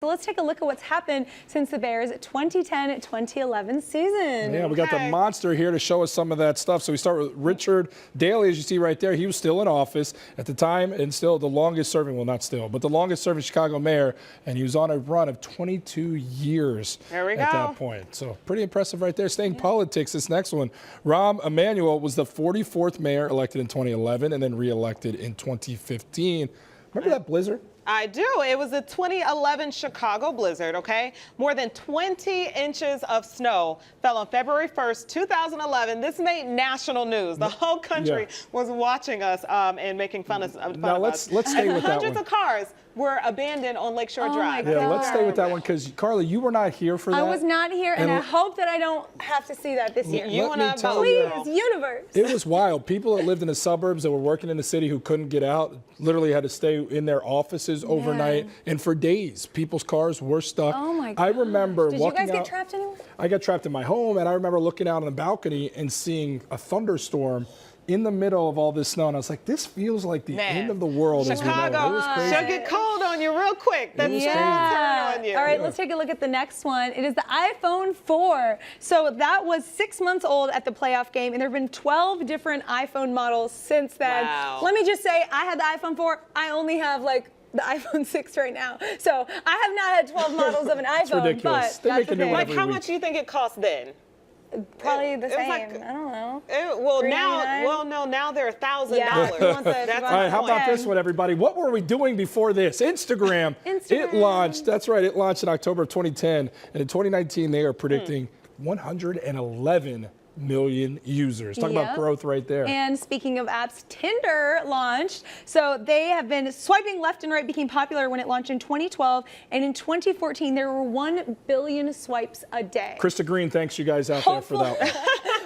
So let's take a look at what's happened since the Bears' 2010-2011 season. Yeah, we got the monster here to show us some of that stuff. So we start with Richard Daley, as you see right there. He was still in office at the time and still the longest serving, well, not still, but the longest serving Chicago mayor. And he was on a run of 22 years at that point. So pretty impressive right there. Staying politics, this next one. Rahm Emanuel was the 44th mayor elected in 2011 and then reelected in 2015. Remember that blizzard? I do. It was a 2011 Chicago blizzard, okay? More than 20 inches of snow fell on February 1st, 2011. This made national news. The whole country was watching us and making fun of us. Now let's stay with that one. Hundreds of cars were abandoned on Lakeshore Drive. Yeah, let's stay with that one because, Carly, you were not here for that. I was not here, and I hope that I don't have to see that this year. You and I both. Please, universe. It was wild. People that lived in the suburbs that were working in the city who couldn't get out literally had to stay in their offices overnight, and for days, people's cars were stuck. Oh my God. I remember Did walking you guys out, get trapped anywhere? I got trapped in my home, and I remember looking out on the balcony and seeing a thunderstorm in the middle of all this snow, and I was like, this feels like the end of the world. Chicago should get cold on you real quick. That's turn on you. All right, let's take a look at the next one. It is the iPhone 4. So that was 6 months old at the playoff game, and there have been 12 different iPhone models since then. Wow. Let me just say, I had the iPhone 4. I only have like the iPhone 6 right now. So I have not had 12 models of an iPhone. It's ridiculous. But They that's make a new one Like, every how week. much do you think it cost then? Probably the same. Like, I don't know. Now they're $1,000. Yeah. That's all right, how about this one, everybody? What were we doing before this? Instagram. It launched. That's right. It launched in October of 2010, and in 2019 they are predicting 111 million users. Talk about growth right there. And speaking of apps, Tinder launched. So they have been swiping left and right, became popular when it launched in 2012. And in 2014, there were 1 billion swipes a day. Krista Green, thanks you guys out there for that one.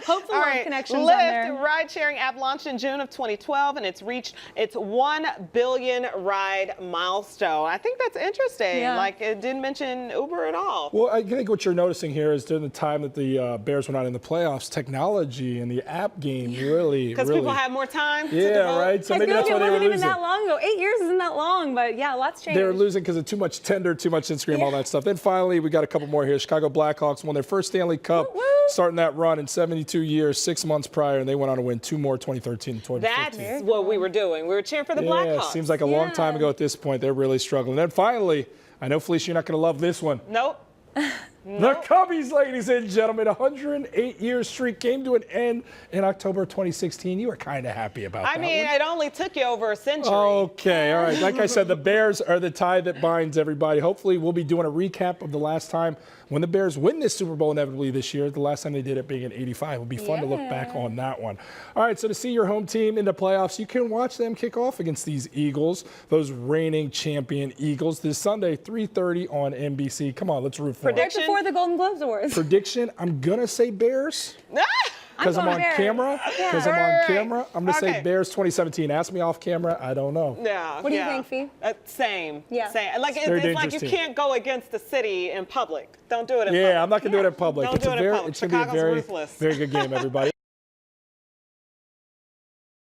Hopefully more connections on Lyft, there. ride-sharing app, launched in June of 2012, and it's reached its 1 billion ride milestone. I think that's interesting. Yeah. Like, it didn't mention Uber at all. Well, I think what you're noticing here is during the time that the Bears were not in the playoffs, technology and the app game really. Because people have more time to Yeah, devote. right? So I maybe feel that's like why it they were wasn't even losing. that long ago. 8 years isn't that long, but yeah, lots changed. They were losing because of too much Tinder, too much Instagram, all that stuff. Then finally, we got a couple more here. Chicago Blackhawks won their first Stanley Cup, starting that run in 72 years, 6 months prior, and they went on to win 2 more, 2013 and 2015. That's what we were doing. We were cheering for the Blackhawks. Seems like a long time ago at this point. They're really struggling. Then finally, I know, Felicia, you're not going to love this one. Nope. The Cubbies, ladies and gentlemen, 108-year streak came to an end in October 2016. You were kind of happy about that. I mean, it only took you over a century. Okay, all right. Like I said, the Bears are the tie that binds everybody. Hopefully, we'll be doing a recap of the last time when the Bears win this Super Bowl inevitably this year. The last time they did it being in '85. It'll be fun to look back on that one. All right, so to see your home team in the playoffs, you can watch them kick off against these Eagles, those reigning champion Eagles, this Sunday, 3:30 on NBC. Come on, let's root for them. Right before the Golden Globes Awards. Prediction, I'm going to say Bears. Because I'm on camera. Because I'm on camera. I'm going to say Bears 2017. Ask me off camera. I don't know. Yeah. What do you think, Fee? Same. Yeah. Same. Like, it's like you can't go against the city in public. Don't do it in public. Yeah, I'm not going to do it in public. Don't do it in public. It's going to be a very, very good game, everybody.